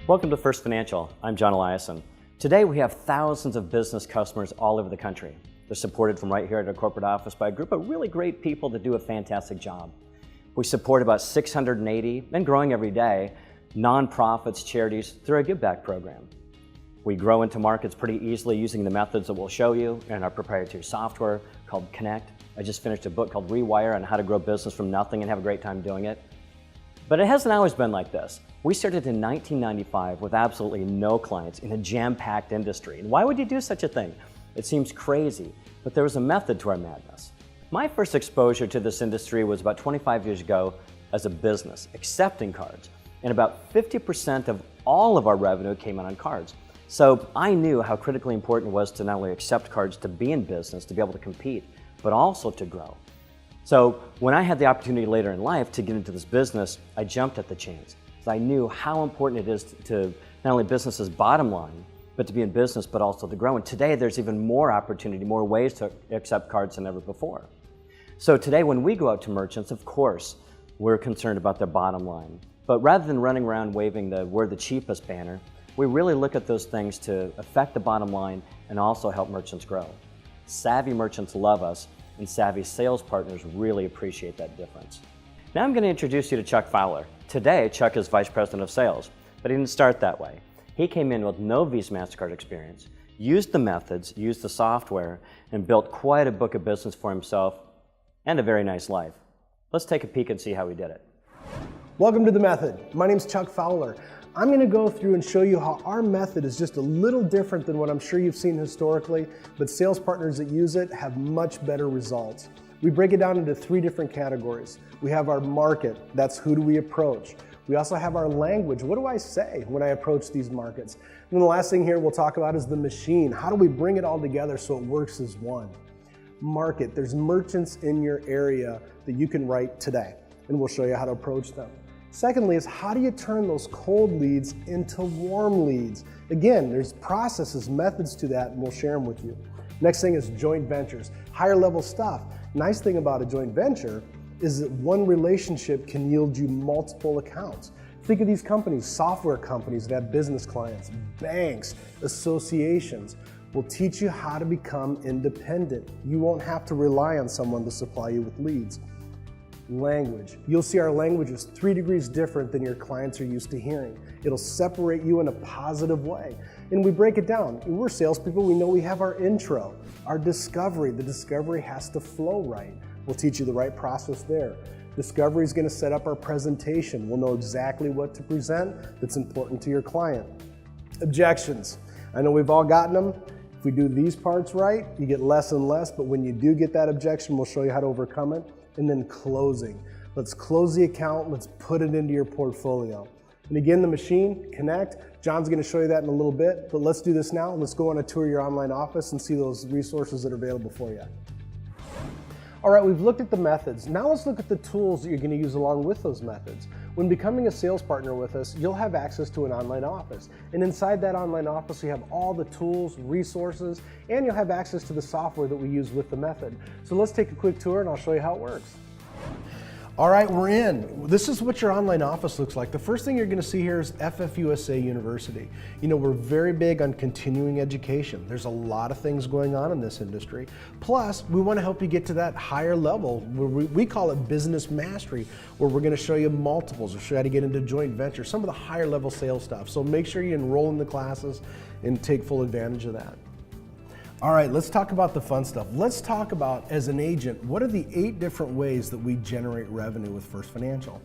Welcome to First Financial. I'm John Eliason. Today we have thousands of business customers all over the country. They're supported from right here at our corporate office by a group of really great people that do a fantastic job. We support about 680, and growing every day, nonprofits, charities through our Give Back program. We grow into markets pretty easily using the methods that we'll show you in our proprietary software called Connect. I just finished a book called Rewire on how to grow business from nothing and have a great time doing it. But it hasn't always been like this. We started in 1995 with absolutely no clients in a jam-packed industry. And why would you do such a thing? It seems crazy, but there was a method to our madness. My first exposure to this industry was about 25 years ago as a business, accepting cards. And about 50% of all of our revenue came in on cards. So I knew how critically important it was to not only accept cards to be in business, to be able to compete, but also to grow. So when I had the opportunity later in life to get into this business, I jumped at the chance. I knew how important it is to not only business's bottom line, but to be in business, but also to grow. And today there's even more opportunity, more ways to accept cards than ever before. So today when we go out to merchants, of course, we're concerned about their bottom line. But rather than running around waving the "we're the cheapest" banner, we really look at those things to affect the bottom line and also help merchants grow. Savvy merchants love us, and savvy sales partners really appreciate that difference. Now I'm going to introduce you to Chuck Fowler. Today, Chuck is Vice President of Sales, but he didn't start that way. He came in with no Visa MasterCard experience, used the methods, used the software, and built quite a book of business for himself and a very nice life. Let's take a peek and see how he did it. Welcome to The Method. My name's Chuck Fowler. I'm going to go through and show you how our method is just a little different than what I'm sure you've seen historically, but sales partners that use it have much better results. We break it down into three different categories. We have our market, that's who do we approach. We also have our language, what do I say when I approach these markets? And then the last thing here we'll talk about is the machine. How do we bring it all together so it works as one? Market, there's merchants in your area that you can write today, and we'll show you how to approach them. Secondly is how do you turn those cold leads into warm leads? Again, there's processes, methods to that, and we'll share them with you. Next thing is joint ventures, higher level stuff. Nice thing about a joint venture is that one relationship can yield you multiple accounts. Think of these companies, software companies that have business clients, banks, associations. Will teach you how to become independent. You won't have to rely on someone to supply you with leads. Language. You'll see our language is 3 degrees different than your clients are used to hearing. It'll separate you in a positive way. And we break it down. We're salespeople, we know we have our intro, our discovery. The discovery has to flow right. We'll teach you the right process there. Discovery is going to set up our presentation. We'll know exactly what to present that's important to your client. Objections. I know we've all gotten them. If we do these parts right, you get less and less, but when you do get that objection, we'll show you how to overcome it. And then closing. Let's close the account, let's put it into your portfolio. And again, the machine, Connect, John's gonna show you that in a little bit, but let's do this now. Let's go on a tour of your online office and see those resources that are available for you. All right, we've looked at the methods. Now let's look at the tools that you're gonna use along with those methods. When becoming a sales partner with us, you'll have access to an online office. And inside that online office, you have all the tools, resources, and you'll have access to the software that we use with the method. So let's take a quick tour and I'll show you how it works. All right, we're in. This is what your online office looks like. The first thing you're going to see here is FFUSA University. You know, we're very big on continuing education. There's a lot of things going on in this industry. Plus, we want to help you get to that higher level, where we call it business mastery, where we're going to show you multiples, or show you how to get into joint ventures, some of the higher level sales stuff. So make sure you enroll in the classes and take full advantage of that. All right, let's talk about the fun stuff. Let's talk about, as an agent, what are the 8 different ways that we generate revenue with First Financial?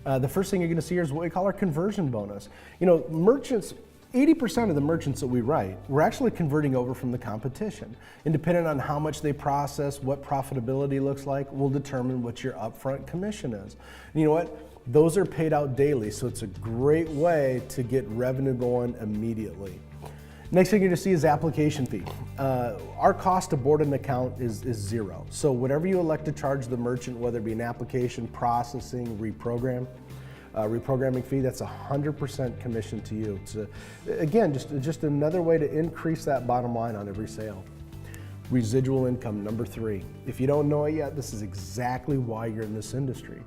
The first thing you're gonna see here is what we call our conversion bonus. You know, merchants, 80% of the merchants that we write, we're actually converting over from the competition. And depending on how much they process, what profitability looks like, will determine what your upfront commission is. And you know what? Those are paid out daily, so it's a great way to get revenue going immediately. Next thing you're going to see is application fee. Our cost to board an account is 0. So whatever you elect to charge the merchant, whether it be an application, processing, reprogramming fee, that's 100% commission to you. It's again, just another way to increase that bottom line on every sale. Residual income, number 3. If you don't know it yet, this is exactly why you're in this industry.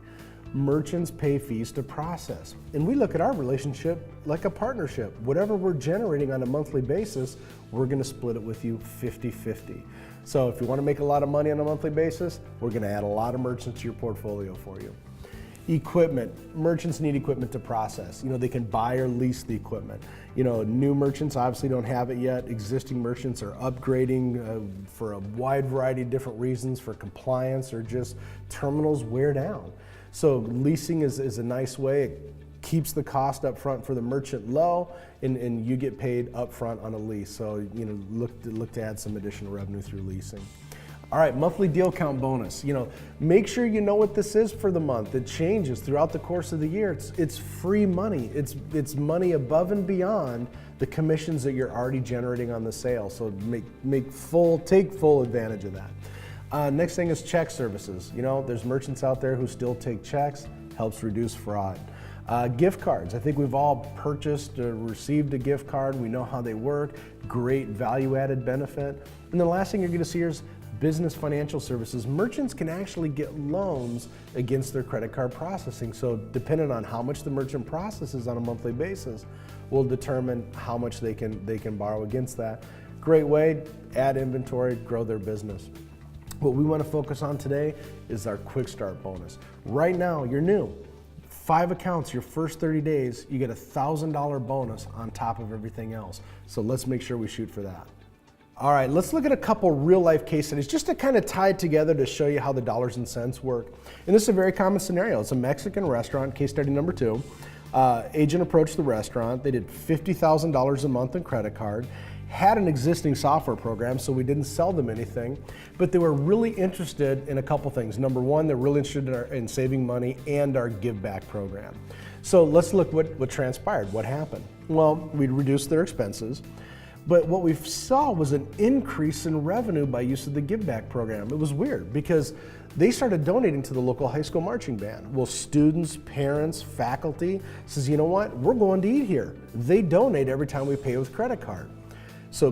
Merchants pay fees to process. And we look at our relationship like a partnership. Whatever we're generating on a monthly basis, we're gonna split it with you 50-50. So if you wanna make a lot of money on a monthly basis, we're gonna add a lot of merchants to your portfolio for you. Equipment. Merchants need equipment to process. They can buy or lease the equipment. New merchants obviously don't have it yet. Existing merchants are upgrading for a wide variety of different reasons, for compliance or just terminals wear down. So leasing is a nice way. It keeps the cost up front for the merchant low, and you get paid up front on a lease. So look to add some additional revenue through leasing. All right, monthly deal count bonus. Make sure you know what this is for the month. It changes throughout the course of the year. It's free money. It's money above and beyond the commissions that you're already generating on the sale. So take full advantage of that. Next thing is check services. There's merchants out there who still take checks. Helps reduce fraud. Gift cards. I think we've all purchased or received a gift card. We know how they work. Great value-added benefit. And the last thing you're going to see is business financial services. Merchants can actually get loans against their credit card processing. So depending on how much the merchant processes on a monthly basis will determine how much they can borrow against that. Great way, add inventory, grow their business. What we want to focus on today is our quick start bonus. Right now, you're new. 5 accounts, your first 30 days, you get a $1,000 bonus on top of everything else. So let's make sure we shoot for that. All right, let's look at a couple real life case studies just to kind of tie it together to show you how the dollars and cents work. And this is a very common scenario. It's a Mexican restaurant, case study number 2. Agent approached the restaurant. They did $50,000 a month in credit card, had an existing software program, so we didn't sell them anything, but they were really interested in a couple things. Number one, they're really interested in saving money and our give back program. So let's look what transpired, what happened. Well, we reduced their expenses. But what we saw was an increase in revenue by use of the Give Back program. It was weird because they started donating to the local high school marching band. Well, students, parents, faculty says, you know what, we're going to eat here. They donate every time we pay with credit card. So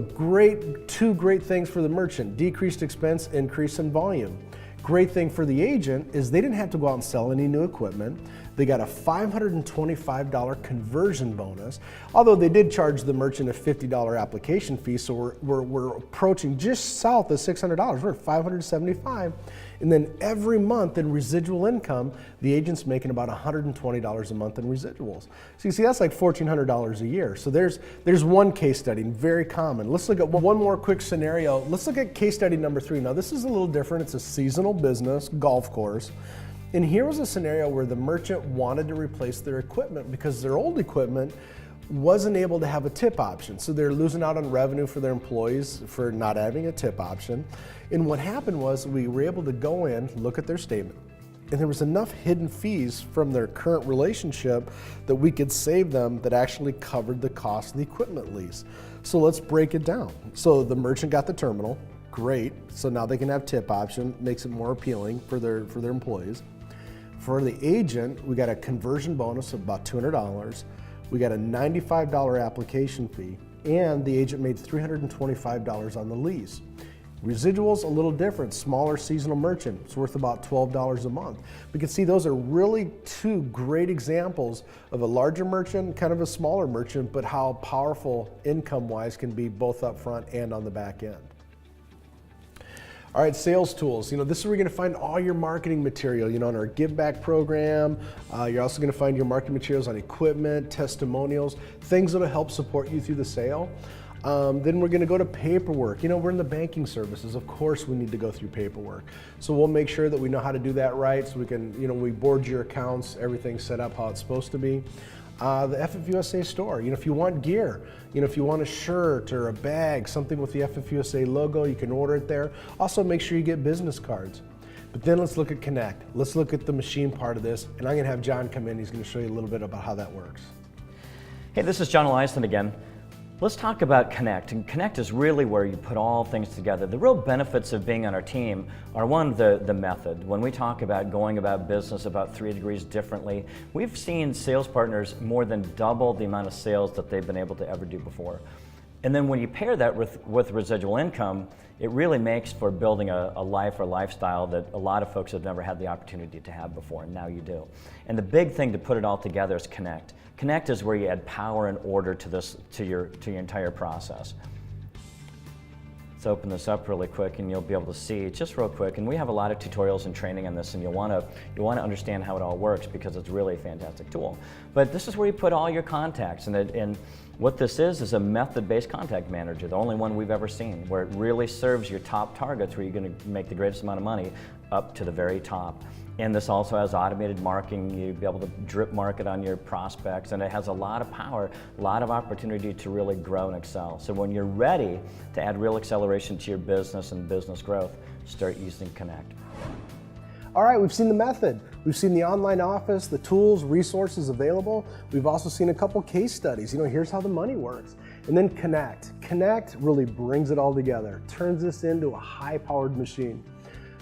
two great things for the merchant: decreased expense, increase in volume. Great thing for the agent is they didn't have to go out and sell any new equipment. They got a $525 conversion bonus, although they did charge the merchant a $50 application fee, so we're approaching just south of $600. We're at $575. And then every month in residual income, the agent's making about $120 a month in residuals. So you see, that's like $1,400 a year. So there's one case study, very common. Let's look at one more quick scenario. Let's look at case study number 3. Now this is a little different. It's a seasonal business, golf course. And here was a scenario where the merchant wanted to replace their equipment because their old equipment wasn't able to have a tip option. So they're losing out on revenue for their employees for not having a tip option. And what happened was we were able to go in, look at their statement, and there was enough hidden fees from their current relationship that we could save them that actually covered the cost of the equipment lease. So let's break it down. So the merchant got the terminal, great. So now they can have tip option, makes it more appealing for their employees. For the agent, we got a conversion bonus of about $200. We got a $95 application fee, and the agent made $325 on the lease. Residuals, a little different. Smaller seasonal merchant, it's worth about $12 a month. We can see those are really 2 great examples of a larger merchant, kind of a smaller merchant, but how powerful income-wise can be both up front and on the back end. All right, sales tools. This is where you're going to find all your marketing material, on our Give Back program. You're also going to find your marketing materials on equipment, testimonials, things that'll help support you through the sale. Then we're going to go to paperwork. We're in the banking services. Of course, we need to go through paperwork. So we'll make sure that we know how to do that right so we can, we board your accounts, everything's set up how it's supposed to be. The FFUSA store, if you want gear, if you want a shirt or a bag, something with the FFUSA logo, you can order it there. Also make sure you get business cards. But then let's look at Connect. Let's look at the machine part of this, and I'm gonna have John come in. He's gonna show you a little bit about how that works. Hey, this is John Eliason again. Let's talk about Connect, and Connect is really where you put all things together. The real benefits of being on our team are, one, the method. When we talk about going about business about 3 degrees differently, we've seen sales partners more than double the amount of sales that they've been able to ever do before. And then when you pair that with residual income, it really makes for building a life or lifestyle that a lot of folks have never had the opportunity to have before, and now you do. And the big thing to put it all together is Connect. Connect is where you add power and order to your entire process. Let's open this up really quick and you'll be able to see just real quick. And we have a lot of tutorials and training on this, and you'll want to understand how it all works because it's really a fantastic tool. But this is where you put all your contacts, and what this is a method-based contact manager, the only one we've ever seen, where it really serves your top targets where you're going to make the greatest amount of money up to the very top. And this also has automated marketing. You'll be able to drip market on your prospects, and it has a lot of power, a lot of opportunity to really grow and excel. So when you're ready to add real acceleration to your business and business growth, start using Connect. All right, we've seen the method. We've seen the online office, the tools, resources available. We've also seen a couple case studies. Here's how the money works. And then Connect. Connect really brings it all together, turns this into a high-powered machine.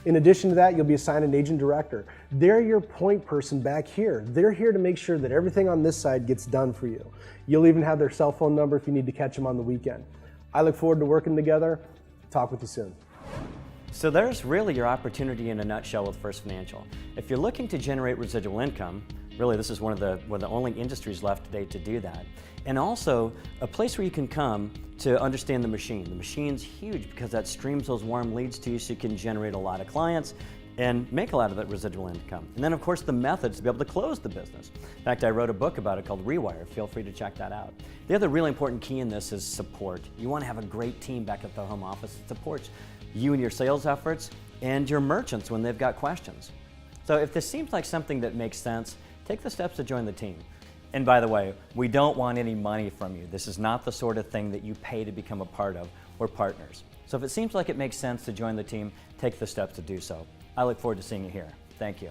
In addition to that, you'll be assigned an agent director. They're your point person back here. They're here to make sure that everything on this side gets done for you. You'll even have their cell phone number if you need to catch them on the weekend. I look forward to working together. Talk with you soon. So there's really your opportunity in a nutshell with First Financial. If you're looking to generate residual income, really this is one of the only industries left today to do that. And also a place where you can come to understand the machine. The machine's huge because that streams those warm leads to you so you can generate a lot of clients and make a lot of that residual income. And then of course the methods to be able to close the business. In fact, I wrote a book about it called Rewire. Feel free to check that out. The other really important key in this is support. You want to have a great team back at the home office that supports you and your sales efforts and your merchants when they've got questions. So if this seems like something that makes sense, take the steps to join the team. And by the way, we don't want any money from you. This is not the sort of thing that you pay to become a part of. We're partners. So if it seems like it makes sense to join the team, take the steps to do so. I look forward to seeing you here. Thank you.